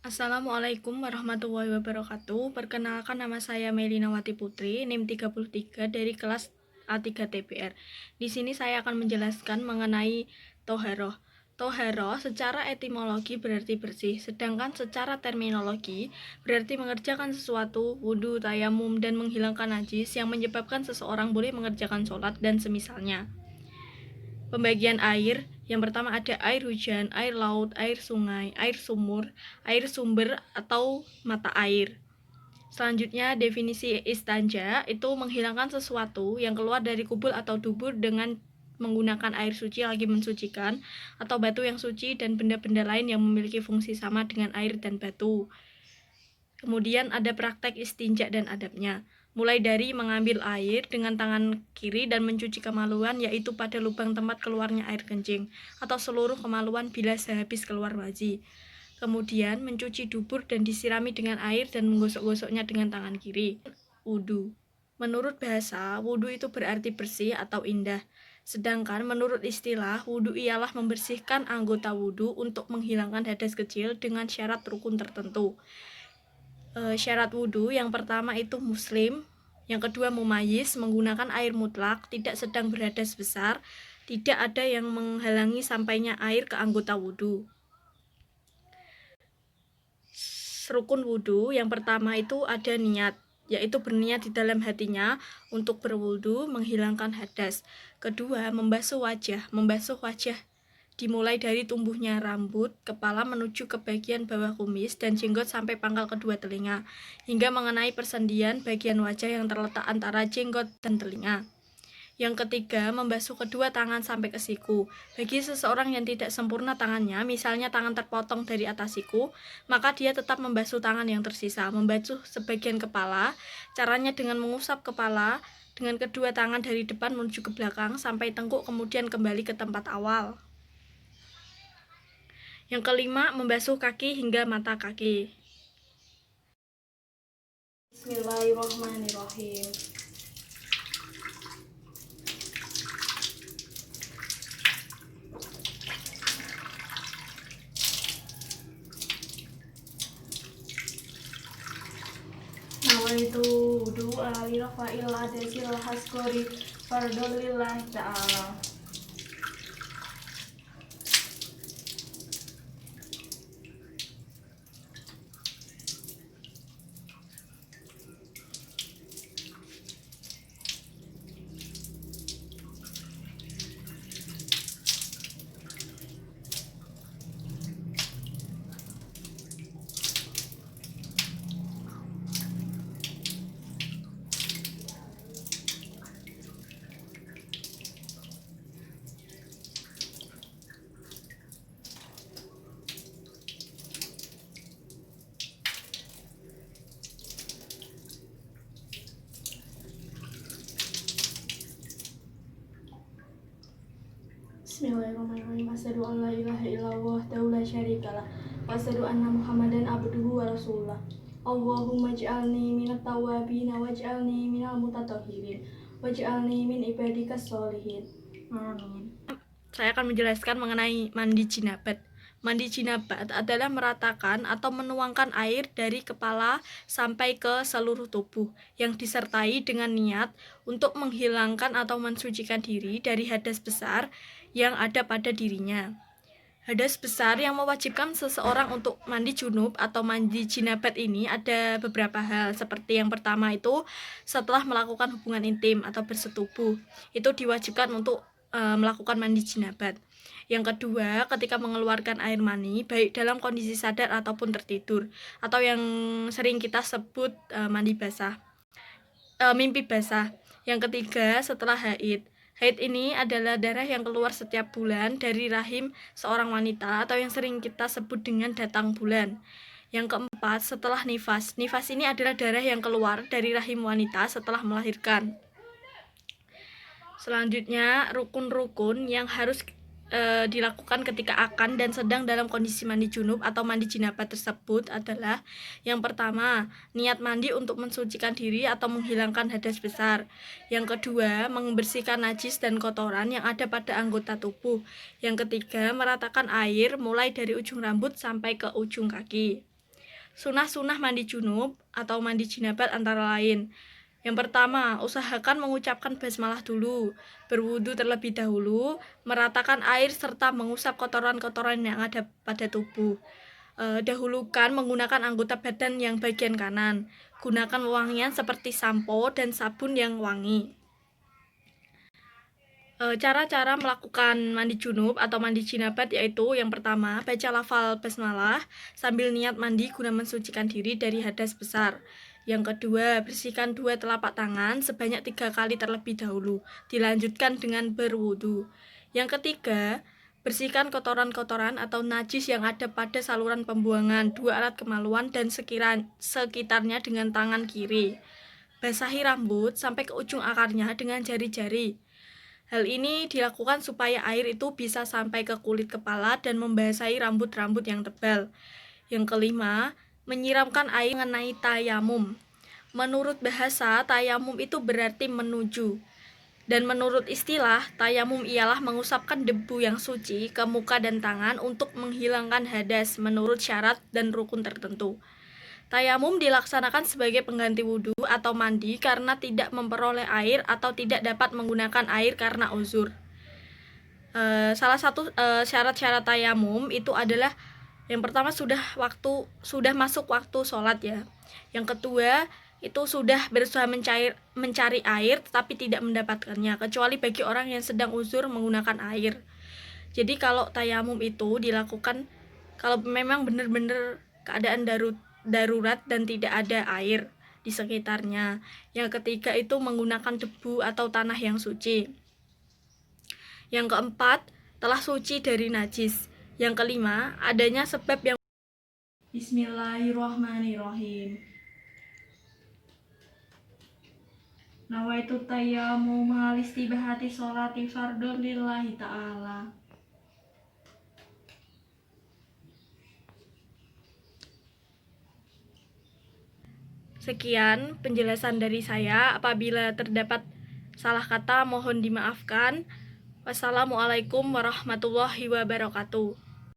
Assalamualaikum warahmatullahi wabarakatuh. Perkenalkan, nama saya Melinawati Putri, NIM 33 dari kelas A3 TPR. Di sini saya akan menjelaskan mengenai toharoh. Toharoh secara etimologi berarti bersih, sedangkan secara terminologi berarti mengerjakan sesuatu, wudhu, tayamum, dan menghilangkan najis yang menyebabkan seseorang boleh mengerjakan sholat dan semisalnya. Pembagian air, yang pertama ada air hujan, air laut, air sungai, air sumur, air sumber atau mata air. Selanjutnya, definisi istanja itu menghilangkan sesuatu yang keluar dari kubur atau dubur dengan menggunakan air suci lagi mensucikan, atau batu yang suci dan benda-benda lain yang memiliki fungsi sama dengan air dan batu. Kemudian ada praktek istinja dan adabnya, mulai dari mengambil air dengan tangan kiri dan mencuci kemaluan, yaitu pada lubang tempat keluarnya air kencing, atau seluruh kemaluan bila sehabis keluar wajib. Kemudian mencuci dubur dan disirami dengan air dan menggosok-gosoknya dengan tangan kiri. Wudhu. Menurut bahasa, wudhu itu berarti bersih atau indah. Sedangkan menurut istilah, wudhu ialah membersihkan anggota wudhu untuk menghilangkan hadas kecil dengan syarat rukun tertentu. Syarat wudhu yang pertama itu muslim, yang kedua mumayyiz, menggunakan air mutlak, tidak sedang berhadas besar, tidak ada yang menghalangi sampainya air ke anggota wudhu. Rukun wudhu yang pertama itu ada niat, yaitu berniat di dalam hatinya untuk berwudhu menghilangkan hadas. Kedua, membasuh wajah dimulai dari tumbuhnya rambut kepala menuju ke bagian bawah kumis dan jenggot sampai pangkal kedua telinga, hingga mengenai persendian bagian wajah yang terletak antara jenggot dan telinga. Yang ketiga, membasuh kedua tangan sampai ke siku. Bagi seseorang yang tidak sempurna tangannya, misalnya tangan terpotong dari atas siku, maka dia tetap membasuh tangan yang tersisa. Membasuh sebagian kepala, caranya dengan mengusap kepala dengan kedua tangan dari depan menuju ke belakang sampai tengkuk, kemudian kembali ke tempat awal. Yang kelima, membasuh kaki hingga mata kaki. Bismillahirrahmanirrahim. Nawaitu wudu'a li rafa'il hadasil hasgori fardholillahi ta'ala. Bismillahirrahmanirrahim. Asyhadu an la ilaha illallah wahdahu la syarikalah wa asyhadu anna Muhammadan abduhu wa rasulullah. Allahumma ij'alni minat tawwabin waj'alni minal mutatahhirin waj'alni min ibadikas sholihin. Amin. Saya akan menjelaskan mengenai mandi jinabat. Mandi jinabat adalah meratakan atau menuangkan air dari kepala sampai ke seluruh tubuh yang disertai dengan niat untuk menghilangkan atau mensucikan diri dari hadas besar yang ada pada dirinya. Hadas besar yang mewajibkan seseorang untuk mandi junub atau mandi jinabat ini ada beberapa hal, seperti yang pertama itu setelah melakukan hubungan intim atau bersetubuh, itu diwajibkan untuk melakukan mandi jinabat. Yang kedua, ketika mengeluarkan air mani, baik dalam kondisi sadar ataupun tertidur, atau yang sering kita sebut mimpi basah. Yang ketiga, setelah haid. Haid ini adalah darah yang keluar setiap bulan dari rahim seorang wanita atau yang sering kita sebut dengan datang bulan. Yang keempat, setelah nifas. Nifas ini adalah darah yang keluar dari rahim wanita setelah melahirkan. Selanjutnya, rukun-rukun yang harus dilakukan ketika akan dan sedang dalam kondisi mandi junub atau mandi jinabat tersebut adalah yang pertama, niat mandi untuk mensucikan diri atau menghilangkan hadas besar. Yang kedua, membersihkan najis dan kotoran yang ada pada anggota tubuh. Yang ketiga, meratakan air mulai dari ujung rambut sampai ke ujung kaki. Sunah-sunah mandi junub atau mandi jinabat antara lain. Yang pertama, usahakan mengucapkan basmalah dulu, berwudu terlebih dahulu, meratakan air serta mengusap kotoran-kotoran yang ada pada tubuh. Dahulukan menggunakan anggota badan yang bagian kanan. Gunakan wewangian seperti sampo dan sabun yang wangi. Cara-cara melakukan mandi junub atau mandi jinabat yaitu yang pertama, baca lafal basmalah sambil niat mandi guna mensucikan diri dari hadas besar. Yang kedua, bersihkan 2 telapak tangan sebanyak 3 kali terlebih dahulu. Dilanjutkan dengan berwudu. Yang ketiga, bersihkan kotoran-kotoran atau najis yang ada pada saluran pembuangan, 2 alat kemaluan dan sekitarnya dengan tangan kiri. Basahi rambut sampai ke ujung akarnya dengan jari-jari. Hal ini dilakukan supaya air itu bisa sampai ke kulit kepala dan membasahi rambut-rambut yang tebal. Yang kelima, menyiramkan air mengenai tayamum. Menurut bahasa, tayamum itu berarti menuju. Dan menurut istilah, tayamum ialah mengusapkan debu yang suci ke muka dan tangan untuk menghilangkan hadas menurut syarat dan rukun tertentu. Tayamum dilaksanakan sebagai pengganti wudhu atau mandi karena tidak memperoleh air atau tidak dapat menggunakan air karena uzur. Salah satu syarat-syarat tayamum itu adalah yang pertama sudah masuk waktu sholat ya. Yang kedua itu sudah berusaha mencari air tetapi tidak mendapatkannya, kecuali bagi orang yang sedang uzur menggunakan air. Jadi kalau tayamum itu dilakukan kalau memang benar-benar keadaan darurat dan tidak ada air di sekitarnya. Yang ketiga itu menggunakan debu atau tanah yang suci. Yang keempat, telah suci dari najis. Yang kelima, adanya sebab yang Bismillahirrahmanirrahim. Nawaitu tayammum istibahati sholati fardhu lillahi ta'ala. Sekian penjelasan dari saya. Apabila terdapat salah kata mohon dimaafkan. Wassalamualaikum warahmatullahi wabarakatuh.